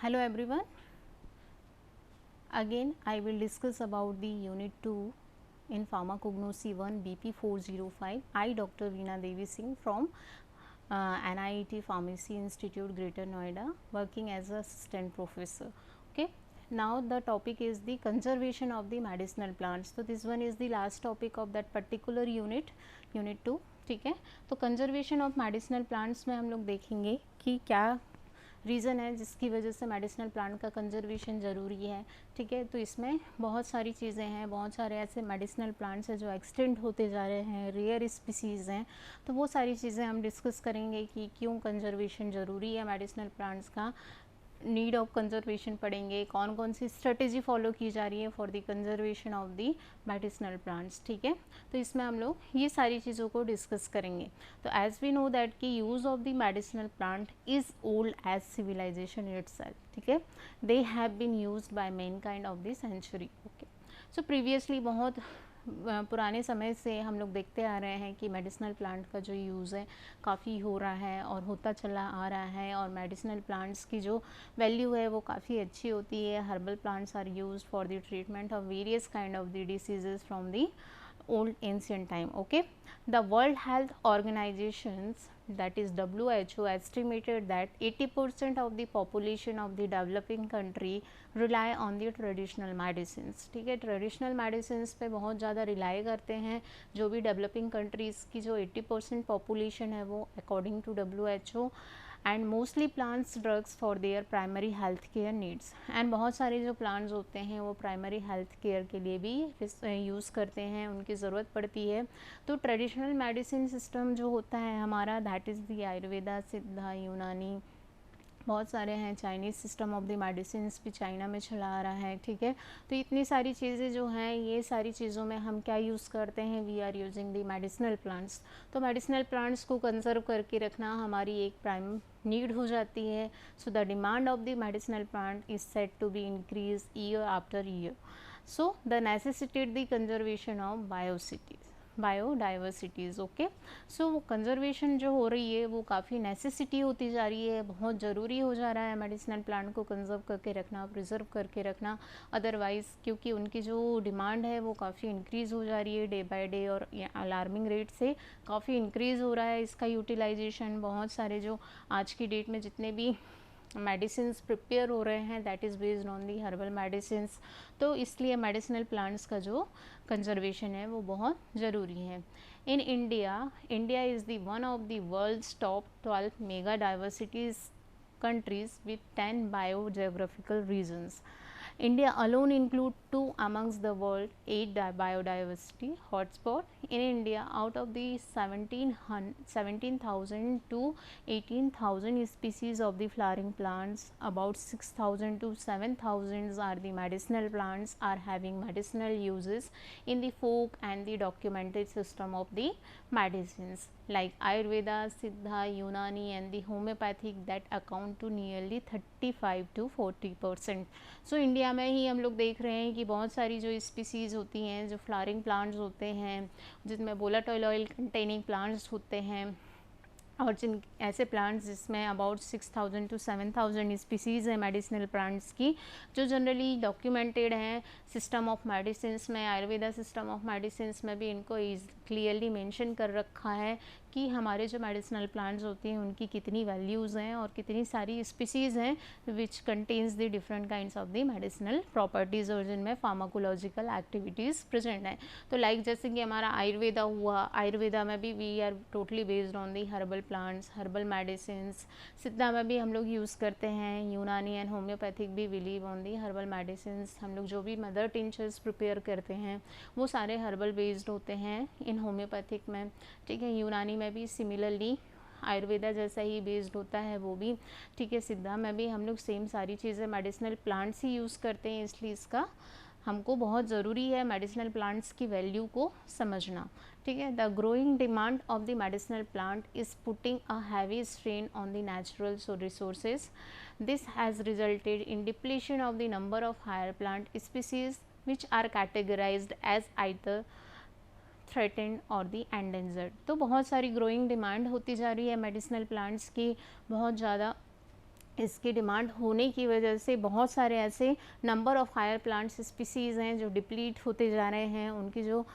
Hello everyone. Again I will discuss about the unit 2 in Pharmacognosy 1 BP 405. I Dr. Veena Devi Singh from NIET Pharmacy Institute Greater Noida, working as a assistant professor. Okay. Now the topic is the conservation of the medicinal plants. So this one is the last topic of that particular unit 2. ठीक है, तो conservation of medicinal plants में हम लोग देखेंगे कि क्या reason है जिसकी वजह से मेडिसिनल प्लांट का कंजर्वेशन ज़रूरी है। ठीक है, तो इसमें बहुत सारी चीज़ें हैं, बहुत सारे ऐसे मेडिसिनल प्लांट्स हैं जो एक्सटेंड होते जा रहे हैं, रेयर स्पीसीज़ हैं, तो वो सारी चीज़ें हम डिस्कस करेंगे कि क्यों कंजर्वेशन ज़रूरी है मेडिसिनल प्लांट्स का, नीड ऑफ कंजर्वेशन पढ़ेंगे, कौन कौन सी स्ट्रेटेजी फॉलो की जा रही है for the conservation of the medicinal plants. ठीक है, तो इसमें हम लोग ये सारी चीज़ों को डिस्कस करेंगे। तो एज वी नो दैट कि use of the medicinal plant is old age civilization itself. ठीक है, they have been used by mankind of the century. Okay, so previously बहुत पुराने समय से हम लोग देखते आ रहे हैं कि मेडिसिनल प्लांट का जो यूज़ है काफ़ी हो रहा है और होता चला आ रहा है, और मेडिसिनल प्लांट्स की जो वैल्यू है वो काफ़ी अच्छी होती है। Herbal plants are used for the treatment of various kind of the diseases from the old ancient time. Okay, the World Health Organizations, that is WHO, estimated that 80% of the population of the developing country rely on the traditional medicines. ठीक है, traditional medicines पे बहुत ज़्यादा rely करते हैं जो भी developing countries की जो 80% पॉपुलेशन है वो, according to WHO, and mostly plants drugs for their primary health care needs. And बहुत सारे जो प्लांट्स होते हैं वो प्राइमरी हेल्थ केयर के लिए भी यूज़ करते हैं, उनकी ज़रूरत पड़ती है। तो ट्रेडिशनल मेडिसिन सिस्टम जो होता है हमारा, दैट इज़ दी आयुर्वेदा, सिद्धा, यूनानी, बहुत सारे हैं, Chinese system of the medicine भी चाइना में चला आ रहा है। ठीक है, तो इतनी सारी चीज़ें जो हैं, ये सारी चीज़ों में हम क्या यूज़ करते हैं, we are using the medicinal plants. तो मेडिसिनल प्लांट्स को कंजर्व करके रखना हमारी एक प्राइम नीड हो जाती है। So the demand of the medicinal plant is set to be increase year after year. So the necessitate the conservation of biodiversities. Okay, so वो कंजर्वेशन जो हो रही है वो काफ़ी नेसेसिटी होती जा रही है, बहुत ज़रूरी हो जा रहा है मेडिसिनल प्लांट को कंजर्व करके रखना, प्रिजर्व करके रखना। अदरवाइज़ क्योंकि उनकी जो डिमांड है वो काफ़ी इंक्रीज़ हो जा रही है डे बाय डे, और अलार्मिंग रेट से काफ़ी इंक्रीज़ हो रहा है इसका यूटिलाइजेशन। बहुत सारे जो आज की डेट में जितने भी मेडिसिन्स प्रिपेयर हो रहे हैं, that is based on the herbal medicines. तो इसलिए मेडिसिनल प्लांट्स का जो कंजर्वेशन है वो बहुत ज़रूरी है। In India is the one of the world's top 12 mega diversities countries with 10 biogeographical regions. India alone include 2 amongst the world 8 biodiversity hotspot. In India, out of the 17,000 to 18,000 species of the flowering plants, about 6,000 to 7,000 are the medicinal plants are having medicinal uses in the folk and the documented system of the medicines like Ayurveda, Siddha, Unani and the homeopathic that account to nearly 35 to 40%. So India में ही हम लोग देख रहे हैं कि बहुत सारी जो स्पीसीज़ होती हैं, जो फ्लावरिंग प्लांट्स होते हैं, जिसमें वोलेटाइल ऑयल कंटेनिंग प्लांट्स होते हैं, और जिन ऐसे प्लांट्स जिसमें अबाउट 6,000 टू 7,000 स्पीसीज़ हैं मेडिसिनल प्लांट्स की, जो जनरली डॉक्यूमेंटेड हैं सिस्टम ऑफ मेडिसिन्स में। आयुर्वेदा सिस्टम ऑफ मेडिसिन्स में भी इनको क्लियरली मेंशन कर रखा है कि हमारे जो मेडिसिनल प्लांट्स होते हैं उनकी कितनी वैल्यूज़ हैं और कितनी सारी स्पीसीज़ हैं which contains the different kinds of the medicinal properties, और जिनमें फार्माकोलॉजिकल एक्टिविटीज़ प्रेजेंट हैं। तो लाइक जैसे कि हमारा आयुर्वेदा हुआ, आयुर्वेदा में भी we are totally based on the herbal plants, herbal medicines. Siddha में भी हम लोग यूज़ करते हैं, यूनानी एंड होम्योपैथिक भी believe on the herbal medicines. हम लोग जो भी मदर टिंचर्स प्रिपेयर करते हैं वो सारे हर्बल बेस्ड होते हैं इन होम्योपैथिक में। ठीक है, यूनानी में भी सिमिलरली आयुर्वेदा जैसा ही बेस्ड होता है वो भी। ठीक है, सिद्धा में भी हम लोग सेम सारी चीज़ें मेडिसिनल प्लांट्स ही यूज़ करते हैं, इसलिए इसका हमको बहुत ज़रूरी है मेडिसिनल प्लांट्स की वैल्यू को समझना। ठीक है, the growing demand of the medicinal plant is putting a heavy strain on the natural resources. This has resulted in depletion of the number of higher plant species which are categorized as either threatened or the endangered. तो बहुत सारी growing demand होती जा रही है medicinal plants की, बहुत ज़्यादा इसकी डिमांड होने की वजह से बहुत सारे ऐसे number of higher plants species हैं जो डिप्लीट होते जा रहे हैं, उनकी जो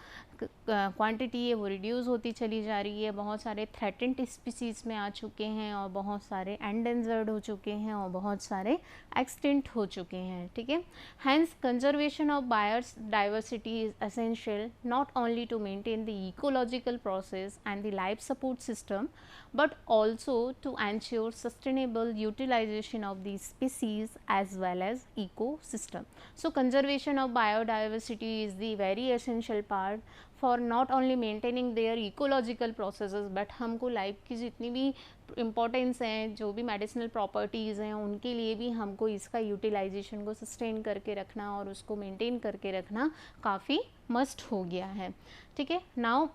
क्वांटिटी है वो रिड्यूस होती चली जा रही है। बहुत सारे थ्रेटेंड स्पीसीज़ में आ चुके हैं और बहुत सारे एंडेंजर्ड हो चुके हैं और बहुत सारे एक्सटिंक्ट हो चुके हैं, ठीक है। Hence conservation of biodiversity is essential not only to maintain the ecological process and the life support system but also to ensure sustainable utilization of these species as well as ecosystem. So conservation of biodiversity is the very essential part for not only maintaining their ecological processes but हमको life की जितनी भी importance हैं, जो भी medicinal properties हैं, उनके लिए भी हमको इसका यूटिलाइजेशन को सस्टेन करके रखना और उसको मेंटेन करके रखना काफ़ी मस्ट हो गया है, ठीक है। Now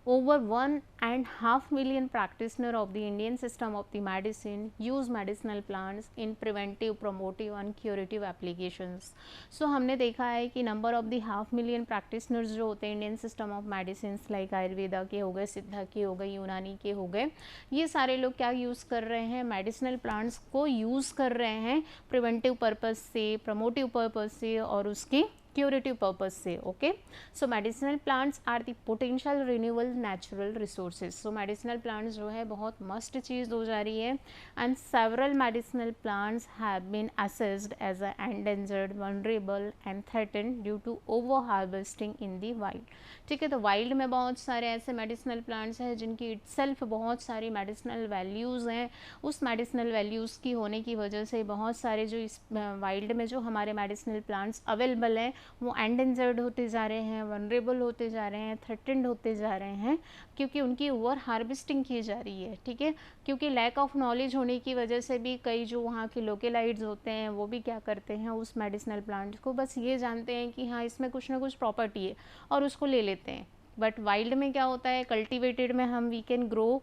over 1.5 million practitioners of the Indian system of the medicine use medicinal plants in preventive, promotive and curative applications. So हमने देखा है कि नंबर ऑफ द 500,000 प्रैक्टिशनर्स जो होते हैं Indian system of medicine like Ayurveda के हो गए, सिद्धा के हो गए, यूनानी के हो गए, ये सारे लोग क्या यूज़ कर रहे हैं, मेडिसिनल प्लांट्स को यूज़ कर रहे हैं प्रिवेंटिव पर्पज़ से, प्रमोटिव पर्पज़ से और उसकी क्यूरेटिव पर्पज से, okay. So medicinal plants are the potential renewable natural resources. So medicinal plants जो है बहुत मस्ट चीज़ हो जा रही है and several medicinal plants have been assessed as a endangered, vulnerable and threatened due to over harvesting in the wild, ठीक है। तो वाइल्ड में बहुत सारे ऐसे मेडिसिनल प्लांट्स हैं जिनकी इटसेल्फ बहुत सारी मेडिसिनल वैल्यूज़ हैं, उस मेडिसिनल वैल्यूज़ की होने की वजह से बहुत सारे जो इस वाइल्ड में जो हमारे मेडिसिनल प्लांट्स अवेलेबल हैं वो एंडेंजर्ड होते जा रहे हैं, वनरेबल होते जा रहे हैं, थ्रेटेंड होते जा रहे हैं, क्योंकि उनकी ओवर हार्वेस्टिंग की जा रही है, ठीक है। क्योंकि लैक ऑफ नॉलेज होने की वजह से भी कई जो वहाँ के लोकलाइट्स होते हैं वो भी क्या करते हैं, उस मेडिसिनल प्लांट को बस ये जानते हैं कि हाँ इसमें कुछ ना कुछ प्रॉपर्टी है और उसको ले लेते हैं। बट वाइल्ड में क्या होता है, कल्टिवेटेड में हम वी कैन ग्रो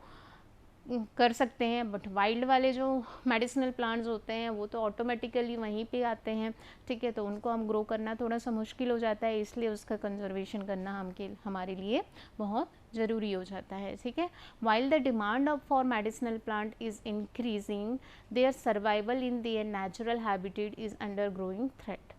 कर सकते हैं, बट वाइल्ड वाले जो मेडिसिनल प्लांट्स होते हैं वो तो ऑटोमेटिकली वहीं पे आते हैं, ठीक है। तो उनको हम ग्रो करना थोड़ा सा मुश्किल हो जाता है, इसलिए उसका कंजर्वेशन करना हमारे लिए बहुत ज़रूरी हो जाता है, ठीक है। While the demand of for medicinal plant is increasing, their survival in their natural habitat is under growing threat.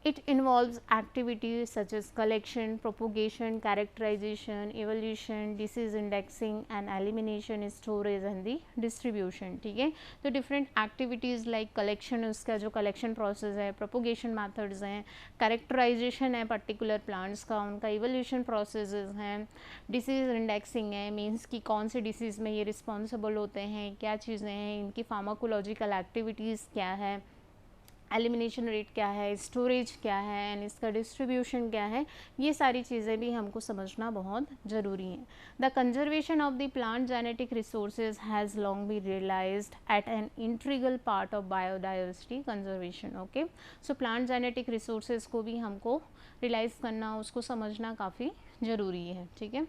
It involves activities such as collection, propagation, characterization, evolution, disease indexing and elimination, storage and the distribution, ठीक है। तो different activities like collection, उसका जो collection process है, propagation methods हैं, characterisation है particular plants का, उनका इवोल्यूशन प्रोसेसेस हैं, डिसीज़ इंडेक्सिंग है, मीन्स कि कौन से डिसीज़ में ये रिस्पॉन्सिबल होते हैं, क्या चीज़ें हैं, इनकी फार्माकोलॉजिकल एक्टिविटीज़ क्या है, एलिमिनेशन रेट क्या है, स्टोरेज क्या है एंड इसका डिस्ट्रीब्यूशन क्या है, ये सारी चीज़ें भी हमको समझना बहुत ज़रूरी हैं। The conservation of the plant genetic resources has long be realized at an integral part of biodiversity conservation, okay. So plant genetic resources को भी हमको रियलाइज़ करना, उसको समझना काफ़ी ज़रूरी है, ठीक है।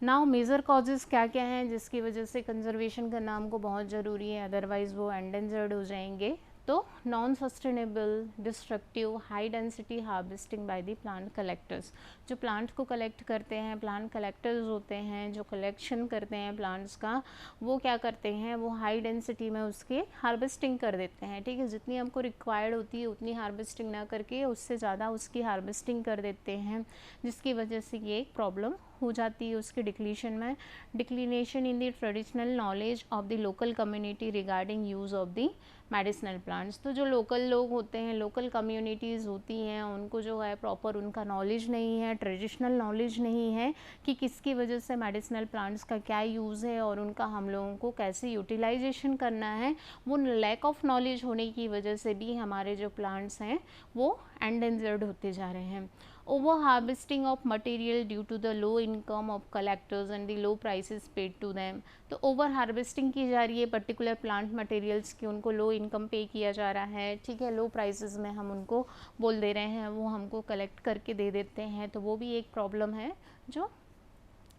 नाउ मेजर कॉजेज़ क्या क्या हैं जिसकी वजह से कंजर्वेशन करना हमको बहुत ज़रूरी है, अदरवाइज़ वो एंडेंजर्ड हो जाएंगे। तो non sustainable, destructive, high density harvesting by the plant collectors, जो प्लांट को कलेक्ट करते हैं, प्लांट कलेक्टर्स होते हैं जो कलेक्शन करते हैं प्लांट्स का, वो क्या करते हैं, वो हाई डेंसिटी में उसके हार्वेस्टिंग कर देते हैं, ठीक है। जितनी हमको रिक्वायर्ड होती है उतनी हार्वेस्टिंग ना करके उससे ज़्यादा उसकी हार्वेस्टिंग कर देते हैं, जिसकी वजह से ये एक प्रॉब्लम हो जाती है उसके डिक्लीशन में। Declination in the traditional knowledge of the local community regarding use of the medicinal plants, तो जो लोकल लोग होते हैं, लोकल कम्युनिटीज़ होती हैं, उनको जो है प्रॉपर उनका नॉलेज नहीं है, ट्रेडिशनल नॉलेज नहीं है कि किसकी वजह से मेडिसिनल प्लांट्स का क्या यूज़ है और उनका हम लोगों को कैसे यूटिलाइजेशन करना है, वो लैक ऑफ नॉलेज होने की वजह से भी हमारे जो प्लांट्स हैं वो एंडेंजर्ड होते जा रहे हैं। Over harvesting of material due to the low income of collectors and the low prices paid to them, तो ओवर हार्वेस्टिंग की जा रही है पर्टिकुलर प्लांट मटेरियल्स की, उनको लो इनकम पे किया जा रहा है, ठीक है। लो प्राइसेस में हम उनको बोल दे रहे हैं, वो हमको कलेक्ट करके दे देते हैं, तो वो भी एक प्रॉब्लम है जो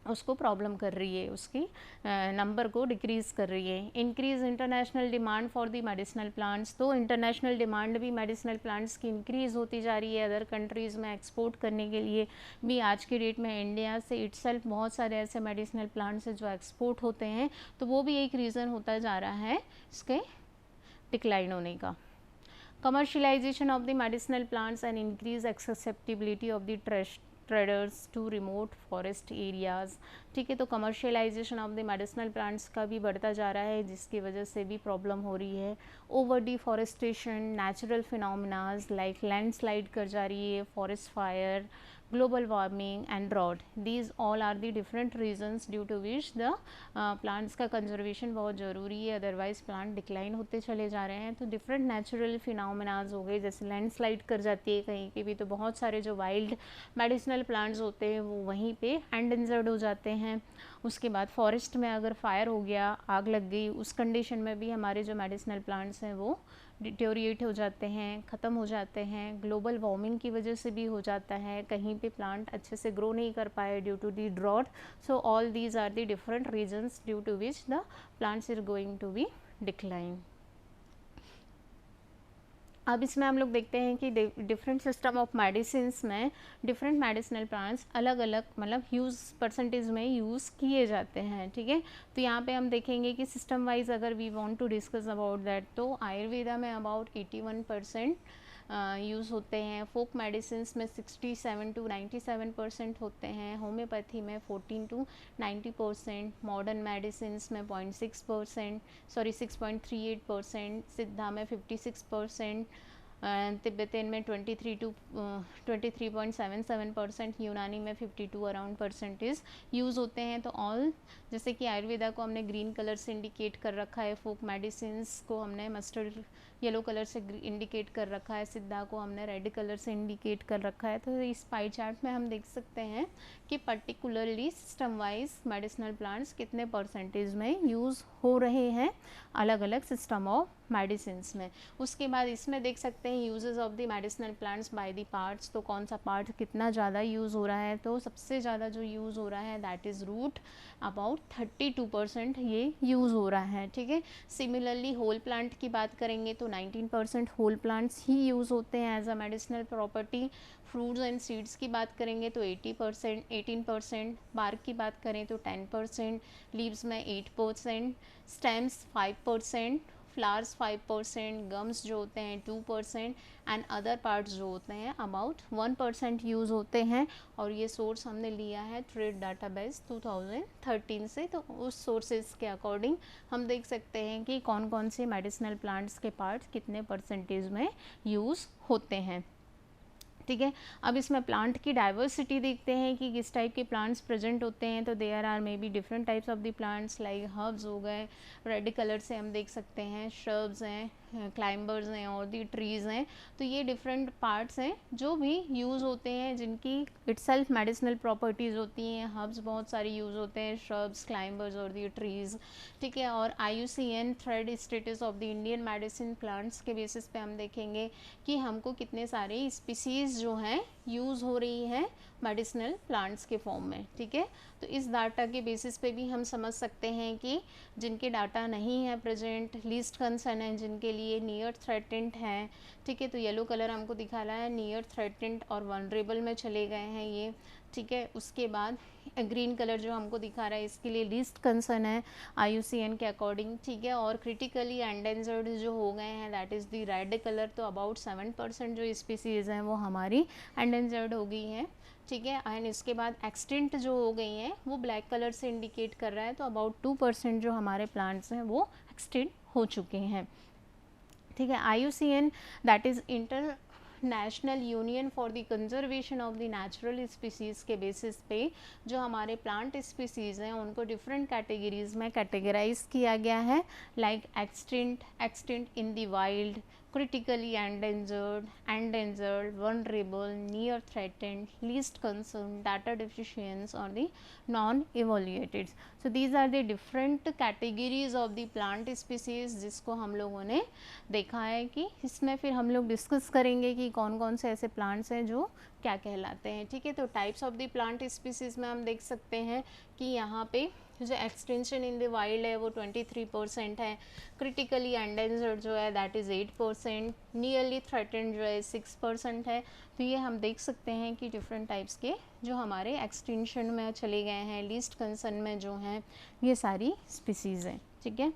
उसको प्रॉब्लम कर रही है, उसकी नंबर को डिक्रीज़ कर रही है। Increase international demand for the medicinal plants, तो इंटरनेशनल डिमांड भी मेडिसिनल प्लांट्स की इंक्रीज़ होती जा रही है अदर कंट्रीज़ में एक्सपोर्ट करने के लिए भी। आज की डेट में इंडिया से इटसेल्फ बहुत सारे ऐसे मेडिसिनल प्लांट्स हैं जो एक्सपोर्ट होते हैं, तो वो भी एक रीज़न होता जा रहा है इसके डिक्लाइन होने का। Commercialization of the medicinal plants and increase accessibility of the traders to remote forest areas. ठीक है, तो commercialization of the medicinal plants का भी बढ़ता जा रहा है, जिसकी वजह से भी प्रॉब्लम हो रही है। Over deforestation, natural phenomenas like landslide कर जा रही है, forest fire, global warming and drought, these all are the different reasons due to which the plants का conservation बहुत ज़रूरी है, अदरवाइज प्लांट डिक्लाइन होते चले जा रहे हैं। तो डिफरेंट नेचुरल फिनोमिनाज हो गए, जैसे लैंडस्लाइड कर जाती है कहीं पे भी, तो बहुत सारे जो वाइल्ड मेडिसिनल प्लांट्स होते हैं वो वहीं पे एंडेंजर्ड हो जाते हैं। उसके बाद फॉरेस्ट में अगर फायर हो गया, आग लग गई, उस कंडीशन में भी हमारे जो मेडिसिनल प्लांट्स हैं वो डिटोरिएट हो जाते हैं, ख़त्म हो जाते हैं। ग्लोबल वार्मिंग की वजह से भी हो जाता है, कहीं पे प्लांट अच्छे से ग्रो नहीं कर पाए due to the drought. So all these are the different reasons due to which the plants are going to be decline. अब इसमें हम लोग देखते हैं कि डिफरेंट सिस्टम ऑफ मेडिसिन्स में डिफरेंट मेडिसिनल प्लांट्स अलग अलग मतलब यूज़ परसेंटेज में यूज़ किए जाते हैं। ठीक है, तो यहाँ पे हम देखेंगे कि सिस्टम वाइज अगर we want to discuss about that, तो आयुर्वेदा में अबाउट 81% यूज़ होते हैं, फोक मेडिसिन में 67 to 97% होते हैं, होम्योपैथी में 14 to 90%, मॉडर्न मेडिसिन में 6.38%, सिद्धा में 56%, तिब्बतियन में 23 to 23.77%, यूनानी में 52 अराउंड परसेंटेज यूज़ होते हैं। तो ऑल, जैसे कि आयुर्वेदा को हमने ग्रीन कलर से इंडिकेट कर रखा है, फोक मेडिसिन को हमने मस्टर्ड येलो कलर से इंडिकेट कर रखा है, सिद्धा को हमने रेड कलर से इंडिकेट कर रखा है। तो इस पाई चार्ट में हम देख सकते हैं कि particularly system wise medicinal plants कितने परसेंटेज में यूज़ हो रहे हैं अलग अलग सिस्टम ऑफ मेडिसिन्स में। उसके बाद इसमें देख सकते हैं uses of the medicinal plants by the parts, तो कौन सा पार्ट कितना ज़्यादा यूज़ हो रहा है। तो सबसे ज़्यादा जो यूज़ हो रहा है दैट इज़ रूट, अबाउट 32% ये यूज़ हो रहा है। ठीक है, सिमिलरली होल प्लांट की बात करेंगे तो 19% होल प्लांट्स ही यूज़ होते हैं as a medicinal property. Fruits and seeds की बात करेंगे तो 18%, बार्क की बात करें तो 10%, लीव्स में 8%, स्टेम्स 5%, फ्लावर्स 5%, गम्स जो होते हैं 2% एंड अदर पार्ट्स जो होते हैं अबाउट 1% यूज़ होते हैं। और ये सोर्स हमने लिया है ट्रेड डाटाबेस 2013 से। तो उस सोर्सेज के अकॉर्डिंग हम देख सकते हैं कि कौन कौन से मेडिसिनल प्लांट्स के पार्ट्स कितने परसेंटेज में यूज़ होते हैं। ठीक है, अब इसमें प्लांट की डाइवर्सिटी देखते हैं कि किस टाइप के प्लांट्स प्रेजेंट होते हैं। तो there are may be different types of the plants, like herbs हो गए, रेड कलर से हम देख सकते हैं, श्रब्स हैं, क्लाइंबर्स हैं और दी ट्रीज़ हैं। तो ये डिफरेंट पार्ट्स हैं जो भी यूज़ होते हैं, जिनकी इटसेल्फ मेडिसिनल प्रॉपर्टीज़ होती हैं। हर्ब्स बहुत सारे यूज़ होते हैं, श्रब्स, क्लाइंबर्स और दी ट्रीज़। ठीक है, और IUCN third status of the Indian medicine plants के बेसिस पे हम देखेंगे कि हमको कितने सारे स्पीसीज़ जो हैं यूज़ हो रही है मेडिसिनल प्लांट्स के फॉर्म में। ठीक है, तो इस डाटा के बेसिस पे भी हम समझ सकते हैं कि जिनके डाटा नहीं है प्रेजेंट, लीस्ट कंसर्न है, जिनके लिए नियर थ्रेटेंड हैं। ठीक है, तो येलो कलर हमको दिखा रहा है नियर थ्रेटेंड और वनरेबल में चले गए हैं ये। ठीक है, उसके बाद ग्रीन कलर जो हमको दिखा रहा है इसके लिए लीस्ट कंसर्न है IUCN के अकॉर्डिंग। ठीक है, और क्रिटिकली एंडेंजर्ड जो हो गए हैं that is the red colour. तो अबाउट 7% जो स्पीसीज़ हैं वो हमारी एंडेंजर्ड हो गई हैं। ठीक है, एंड इसके बाद एक्सटिंक्ट जो हो गई हैं वो ब्लैक कलर से इंडिकेट कर रहा है। तो अबाउट 2% जो हमारे प्लांट्स हैं वो एक्सटिंक्ट हो चुके हैं। ठीक है, IUCN that is international union for the conservation of the natural species के बेसिस पे जो हमारे प्लांट स्पीसीज़ हैं उनको डिफरेंट कैटेगरीज में कैटेगराइज किया गया है, like extinct in the wild, critically endangered, vulnerable, near threatened, least concern, data deficient or the non-evaluated. So these are the different categories of the plant species जिसको हम लोगों ने देखा है कि इसमें फिर हम लोग डिस्कस करेंगे कि कौन कौन से ऐसे प्लांट्स हैं जो क्या कहलाते हैं। ठीक है, तो types of the plant species में हम देख सकते हैं कि यहाँ पे जो एक्सटेंशन इन द वाइल्ड है वो 23% है, क्रिटिकली एंडेंजर्ड जो है दैट इज़ 8%, नियरली थ्रेटेंड जो है 6% है। तो ये हम देख सकते हैं कि डिफरेंट टाइप्स के जो हमारे एक्सटेंशन में चले गए हैं, लीस्ट कंसर्न में जो हैं, ये सारी स्पीसीज़ हैं। ठीक है,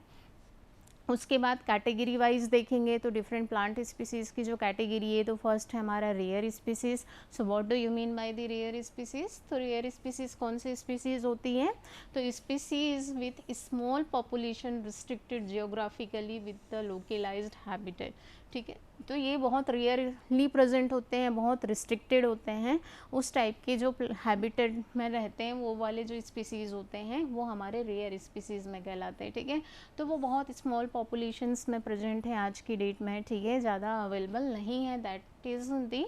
उसके बाद कैटेगरी वाइज देखेंगे तो डिफरेंट प्लांट स्पीसीज़ की जो कैटेगरी है, तो फर्स्ट है हमारा rare species. So what do you mean by the rare species? तो रेयर स्पीसीज़ कौन सी स्पीसीज़ होती हैं? तो species with small population restricted geographically with the localized habitat. ठीक है, तो ये बहुत रेयरली प्रेजेंट होते हैं, बहुत रिस्ट्रिक्टेड होते हैं, उस टाइप के जो हैबिटेट में रहते हैं वो वाले जो स्पीसीज़ होते हैं वो हमारे रेयर स्पीसीज़ में कहलाते हैं। ठीक है, तो वो बहुत स्मॉल पॉपुलेशंस में प्रेजेंट है आज की डेट में। ठीक है, ज़्यादा अवेलेबल नहीं है, that is the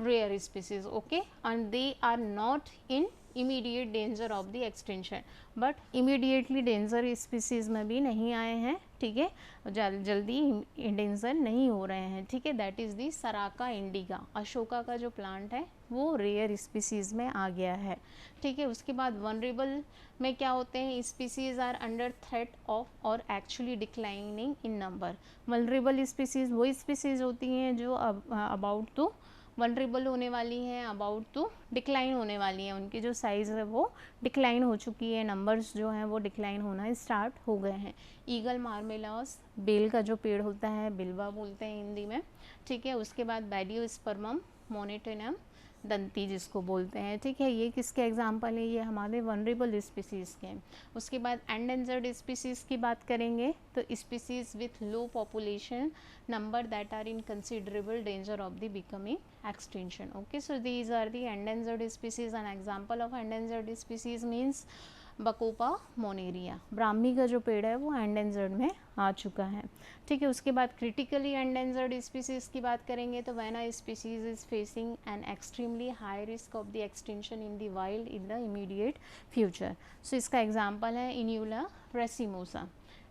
rare species. Okay, and they are not in immediate danger of the extension, but immediately danger species में भी नहीं आए हैं। ठीक है, जल्दी डेंजर नहीं हो रहे हैं। ठीक है, that is the Saraca indica, Ashoka का जो प्लांट है वो रेयर स्पीसीज़ में आ गया है। ठीक है, उसके बाद वनरेबल में क्या होते हैं? Species are under threat of और actually declining in number. Vulnerable species वो स्पीसीज़ होती हैं जो अबाउट टू वनरेबल होने वाली हैं, अबाउट टू डिक्लाइन होने वाली हैं, उनकी जो साइज़ है वो डिक्लाइन हो चुकी है, नंबर्स जो हैं वो डिक्लाइन होना स्टार्ट हो गए हैं। ईगल मार्मेलस, बेल का जो पेड़ होता है, बिल्वा बोलते हैं हिंदी में। ठीक है, उसके बाद बैडियोस्पर्मम मोनेटेनम दंती जिसको बोलते हैं। ठीक है, ये किसके एग्जाम्पल है? ये हमारे वनरेबल स्पीसीज़ के हैं। उसके बाद एंडेंजर्ड स्पीसीज़ की बात करेंगे तो species with low population number that are in considerable danger of the becoming extinction. Okay, so these are the endangered species. An example of endangered species means bacopa monnieri, brahmi का जो पेड़ है वो endangered में आ चुका है। ठीक है, उसके बाद क्रिटिकली एंडेंजर्ड स्पीसीज़ की बात करेंगे तो when a species is facing an extremely high risk of the extinction in the wild in the immediate future. So इसका एग्जाम्पल है inula racemosa,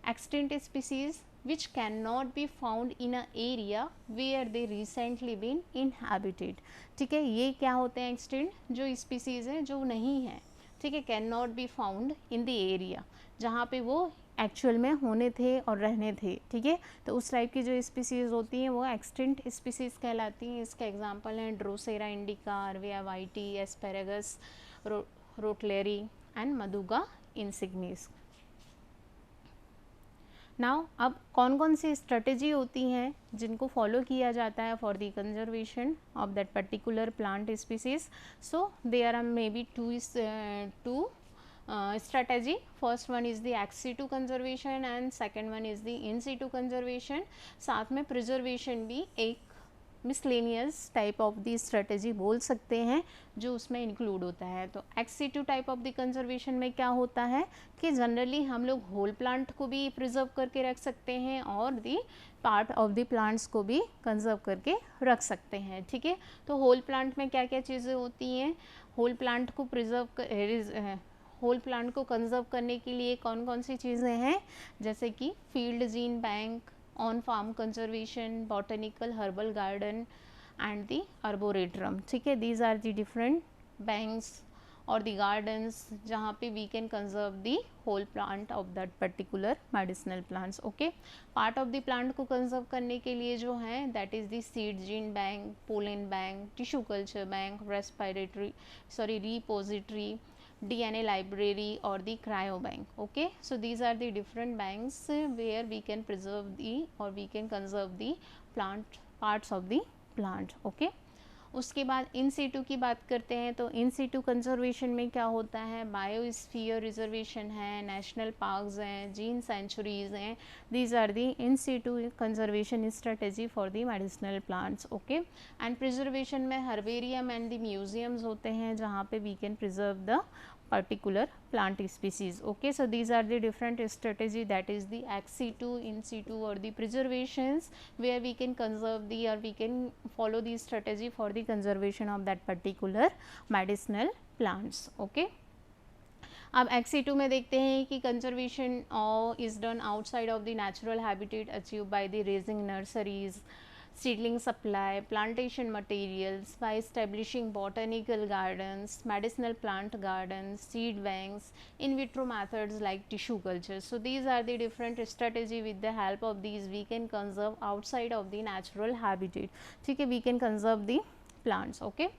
extinct species which cannot be found in a area where they recently been inhabited। ठीक है, ये क्या होते हैं? Extinct जो species हैं जो नहीं है, ठीक है, can not be found in the area जहाँ पे वो एक्चुअल में होने थे और रहने थे। ठीक है, तो उस टाइप की जो स्पीसीज़ होती हैं वो एक्सटिंक्ट स्पीसीज़ कहलाती हैं। इसके एग्जांपल हैं ड्रोसेरा इंडिका, अर्विया वाइटी, asparagus rottleri and madhuca insignis. Now अब कौन कौन सी स्ट्रेटेजी होती हैं जिनको फॉलो किया जाता है for the conservation of that particular plant species? So there are may be two strategy. First one is the ex situ conservation and second one is the in situ conservation. साथ में preservation भी एक miscellaneous type of the strategy बोल सकते हैं जो उसमें include होता है। तो ex situ type of the conservation में क्या होता है कि जनरली हम लोग होल प्लांट को भी प्रिजर्व करके रख सकते हैं और the part of the plants को भी कंजर्व करके रख सकते हैं। ठीक है, तो होल प्लांट में क्या क्या चीज़ें होती हैं? होल प्लांट को होल प्लांट को कंजर्व करने के लिए कौन कौन सी चीज़ें हैं? जैसे कि field gene bank, on farm conservation, botanical herbal garden and the arboretum. ठीक है, these are the different banks और द गार्डन्स जहाँ पे we can conserve the whole plant of that particular medicinal plants. Okay, part of the plant को conserve करने के लिए जो है that is the seed gene bank, pollen bank, tissue culture bank, repository, DNA library or the cryo bank. Okay, so these are the different banks where we can preserve the or we can conserve the plant parts of the plant. Okay, उसके बाद in situ की बात करते हैं तो इन situ conservation में क्या होता है? बायोस्फीयर रिजर्वेशन है, नेशनल पार्क्स हैं, जीन सेंचुरीज हैं। These are the in situ conservation strategy for the medicinal plants. Okay, and preservation में हर्बेरियम एंड दी म्यूजियम्स होते हैं जहाँ पे we can preserve the particular plant species. Okay, so these are the different strategy, that is the ex situ, in situ or the preservations where we can conserve the or we can follow the strategy for the conservation of that particular medicinal plants. Okay, अब ex situ में देखते हैं कि conservation is done outside of the natural habitat achieve by the raising nurseries, seedling supply, plantation materials by establishing botanical gardens, medicinal plant gardens, seed banks, in vitro methods like tissue culture. So these are the different strategy. With the help of these we can conserve outside of the natural habitat. ठीक है, we can conserve the plants. Okay,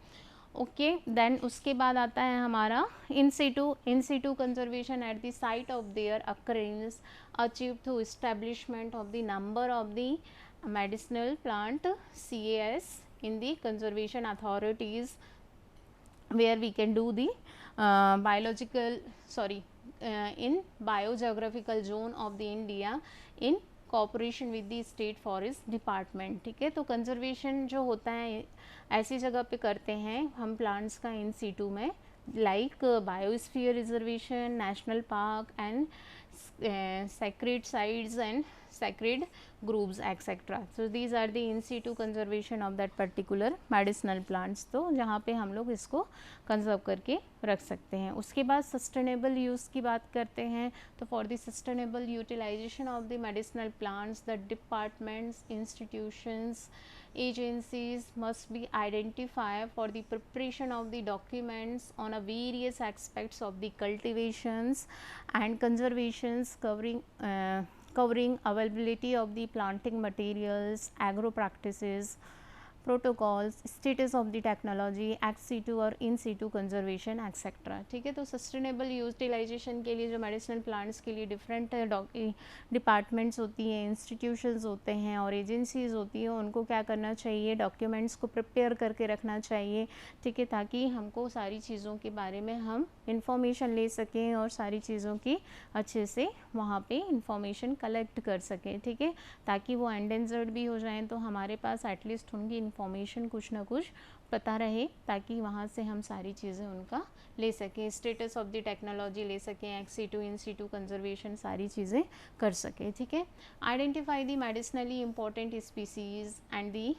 okay then उसके बाद आता है हमारा in situ conservation at the site of their occurrence achieve through establishment of the number of the medicinal plant CAS in the conservation authorities where we can do the in biogeographical zone of the India in cooperation with the state forest department. ठीक है, तो conservation जो होता है ऐसी जगह पे करते हैं हम प्लांट्स का इन सीटू में, like biosphere reservation, national park and sacred sites and sacred groups etc. So these are the in situ conservation of that particular medicinal plants. तो जहाँ पे हम लोग इसको कंजर्व करके रख सकते हैं. उसके बाद सस्टेनेबल यूज़ की बात करते हैं. तो for the sustainable utilization of the medicinal plants the departments, institutions, agencies must be identified for the preparation of the documents on a various aspects of the cultivations and conservations covering availability of the planting materials, agro practices, protocols, status of the technology, ex situ और in situ conservation etcetera. ठीक है, तो sustainable utilisation के लिए जो medicinal plants के लिए different departments होती हैं, इंस्टीट्यूशंस होते हैं और एजेंसीज होती हैं, उनको क्या करना चाहिए, डॉक्यूमेंट्स को प्रिपेयर करके रखना चाहिए. ठीक है, ताकि हमको सारी चीज़ों के बारे में हम इंफॉर्मेशन ले सकें और सारी चीज़ों की अच्छे से वहाँ पे इंफॉर्मेशन कलेक्ट कर सकें. ठीक है, ताकि वो एंडेंजर्ड भी हो जाएं तो हमारे पास एटलीस्ट उनकी इंफॉर्मेशन कुछ ना कुछ पता रहे, ताकि वहाँ से हम सारी चीज़ें उनका ले सकें, स्टेटस ऑफ द टेक्नोलॉजी ले सकें, ex situ in situ conservation सारी चीज़ें कर सकें. ठीक है, identify the medicinally important species and the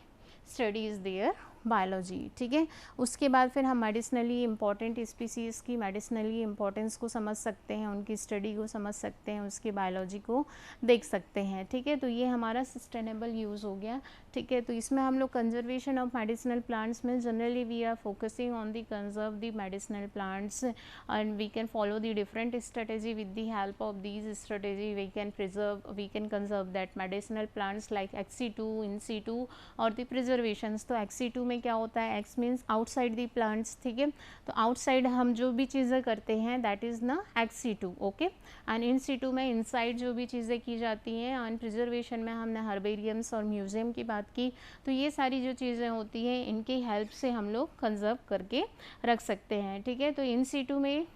studies their biology. ठीक है, उसके बाद फिर हम मेडिसिनली इम्पॉर्टेंट स्पीसीज़ की मेडिसिनली इम्पॉर्टेंस को समझ सकते हैं, उनकी स्टडी को समझ सकते हैं, उसकी बायोलॉजी को देख सकते हैं. ठीक है, तो ये हमारा सस्टेनेबल यूज़ हो गया. ठीक है, तो इसमें हम लोग कंजर्वेशन ऑफ मेडिसिनल प्लांट्स में generally we are focusing on the conserve the medicinal plants and we can follow the different strategy. With the help of these strategy we can conserve that medicinal plants like ex situ, in situ और the प्रिजर्वेशंस. तो ex situ में क्या होता है, x means outside the plants. ठीक है, तो outside हम जो भी चीज़ें करते हैं दैट इज़ ना ex situ. Okay, and in situ में इनसाइड जो भी चीज़ें की जाती हैं. एंड प्रिजर्वेशन में हमने हर्बेरियम्स और म्यूजियम की बात की. तो ये सारी जो चीज़ें होती हैं इनकी हेल्प से हम लोग कंजर्व करके रख सकते हैं. ठीक है, तो इन सीटू में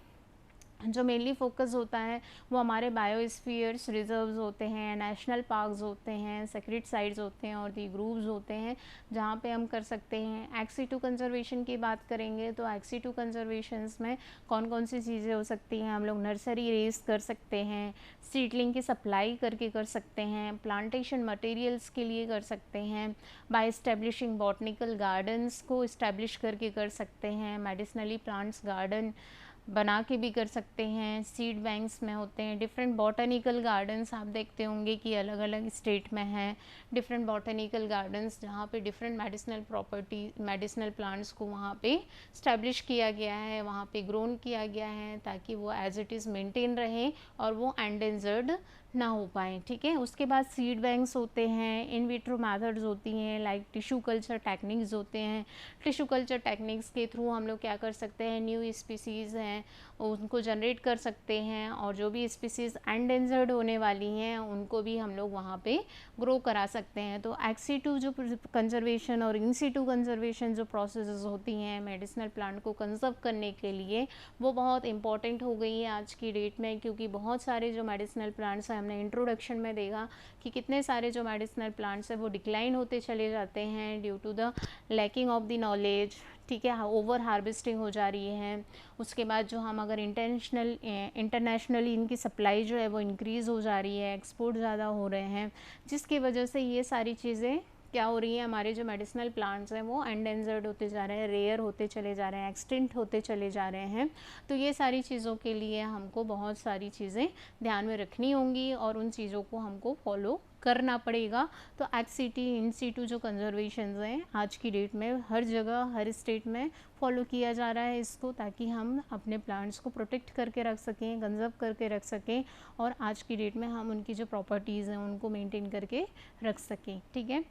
जो मेनली फोकस होता है वो हमारे बायोस्फीयर्स रिजर्व्स होते हैं, नेशनल पार्क्स होते हैं, सेक्रेट साइट्स होते हैं और दी ग्रूव्स होते हैं जहाँ पे हम कर सकते हैं. एक्स सीटू कंजर्वेशन की बात करेंगे तो एक्स सीटू कंजर्वेशंस में कौन कौन सी चीज़ें हो सकती हैं, हम लोग नर्सरी रेज कर सकते हैं, सीडलिंग की सप्लाई करके कर सकते हैं, प्लांटेशन मटेरियल्स के लिए कर सकते हैं, बाय इस्टेब्लिशिंग बॉटनिकल गार्डन्स को इस्टेब्लिश करके कर सकते हैं, मेडिसिनली प्लांट्स गार्डन बना के भी कर सकते हैं, सीड बैंक्स में होते हैं. डिफरेंट बॉटनिकल गार्डन्स आप देखते होंगे कि अलग अलग स्टेट में हैं, डिफरेंट बॉटनिकल गार्डन्स जहाँ पे डिफरेंट मेडिसिनल प्लांट्स को वहाँ पे स्टैब्लिश किया गया है, वहाँ पे ग्रोन किया गया है ताकि वो एज इट इज़ मेंटेन रहे और वो एंडेंजर्ड ना हो पाए. ठीक है, उसके बाद सीड बैंक्स होते हैं, इन विट्रो मेथड्स होती हैं, लाइक टिश्यू कल्चर टेक्निक्स होते हैं. टिश्यू कल्चर टेक्निक्स के थ्रू हम लोग क्या कर सकते हैं, न्यू स्पीसीज़ हैं उनको जनरेट कर सकते हैं और जो भी स्पीसीज़ एंडेंजर्ड होने वाली हैं उनको भी हम लोग वहाँ पे ग्रो करा सकते हैं. तो एक्स सीटू जो कंजर्वेशन और इन सीटू कंजर्वेशन जो प्रोसेसेस होती हैं मेडिसिनल प्लांट को कंजर्व करने के लिए वो बहुत इंपॉर्टेंट हो गई है आज की डेट में, क्योंकि बहुत सारे जो मेडिसिनल प्लांट्स हैं हमने इंट्रोडक्शन में देखा कि कितने सारे जो मेडिसिनल प्लांट्स हैं वो डिक्लाइन होते चले जाते हैं due to the lacking of the knowledge. ठीक है, ओवर हार्वेस्टिंग हो जा रही है. उसके बाद जो हम अगर इंटरनेशनली इनकी सप्लाई जो है वो इंक्रीज़ हो जा रही है, एक्सपोर्ट ज़्यादा हो रहे हैं, जिसकी वजह से ये सारी चीज़ें क्या हो रही है, हमारे जो मेडिसिनल प्लांट्स हैं वो एंडेंजर्ड होते जा रहे हैं, रेयर होते चले जा रहे हैं, एक्सटिंक्ट होते चले जा रहे हैं. तो ये सारी चीज़ों के लिए हमको बहुत सारी चीज़ें ध्यान में रखनी होंगी और उन चीज़ों को हमको फॉलो करना पड़ेगा. तो एक्स सीटी इन सीटू जो कंजर्वेशंस हैं आज की डेट में हर जगह हर स्टेट में फॉलो किया जा रहा है इसको, ताकि हम अपने प्लांट्स को प्रोटेक्ट करके रख सकें, कंजर्व करके रख सकें और आज की डेट में हम उनकी जो प्रॉपर्टीज़ हैं उनको मेंटेन करके रख सकें. ठीक है,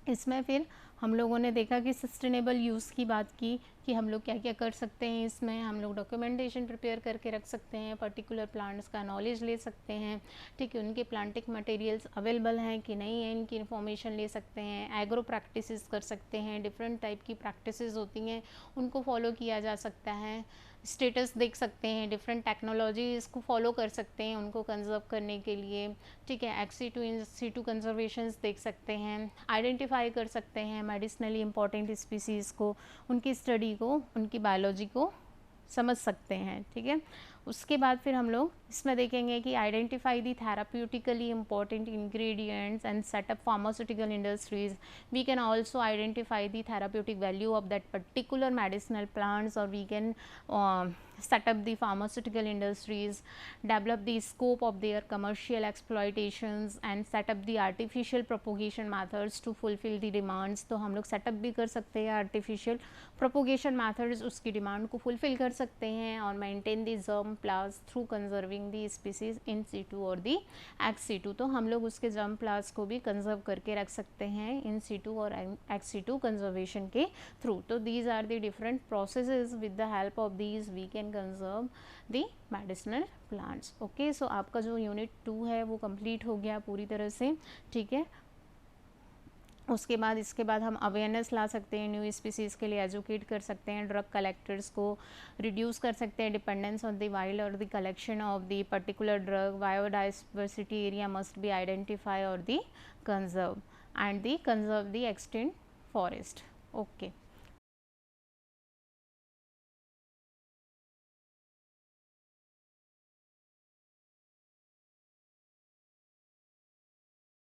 इसमें फिर हम लोगों ने देखा कि सस्टेनेबल यूज़ की बात की कि हम लोग क्या क्या कर सकते हैं। इसमें हम लोग डॉक्यूमेंटेशन प्रिपेयर करके रख सकते हैं, पर्टिकुलर प्लांट्स का नॉलेज ले सकते हैं, ठीक है, उनके प्लांटिंग मटेरियल्स अवेलेबल हैं कि नहीं है इनकी इन्फॉर्मेशन ले सकते हैं, एग्रो प्रैक्टिसेस कर सकते हैं, डिफरेंट टाइप की प्रैक्टिसेस होती हैं उनको फॉलो किया जा सकता है, स्टेटस देख सकते हैं, डिफरेंट टेक्नोलॉजीज़ को फॉलो कर सकते हैं उनको कंजर्व करने के लिए, ठीक है, एक्सी2 इन-सिटू कंजर्वेशंस देख सकते हैं, आइडेंटिफाई कर सकते हैं मेडिसिनली इंपॉर्टेंट स्पीसीज़ को, उनकी स्टडी को, उनकी बायोलॉजी को समझ सकते हैं, ठीक है। उसके बाद फिर हम लोग इसमें देखेंगे कि identify the therapeutically important ingredients and set up pharmaceutical industries, we can also identify the therapeutic value of that particular medicinal plants, और we can set up the pharmaceutical industries, develop the scope of their commercial exploitations and set up the artificial propagation methods to fulfill the demands। तो हम लोग setup भी कर सकते हैं artificial propagation methods, उसकी demand को फुलफिल कर सकते हैं, और maintain the germplasm through conserving the species in situ और दी एक्स सीटू। तो हम लोग उसके जर्म प्लास को भी कंजर्व करके रख सकते हैं इन सीटू और एक्स सीटू कंजर्वेशन के थ्रू। तो these are the different processes, with the help of these we can conserve the medicinal plants. Okay, so आपका जो यूनिट 2 है वो कंप्लीट हो गया पूरी तरह से, ठीक है। उसके बाद इसके बाद हम अवेयरनेस ला सकते हैं, न्यू स्पीसीज़ के लिए एजुकेट कर सकते हैं, ड्रग कलेक्टर्स को रिड्यूस कर सकते हैं डिपेंडेंस ऑन द वाइल्ड और the collection of the particular drug, biodiversity area must be identify और the conserve and the conserve the extent forest. Okay.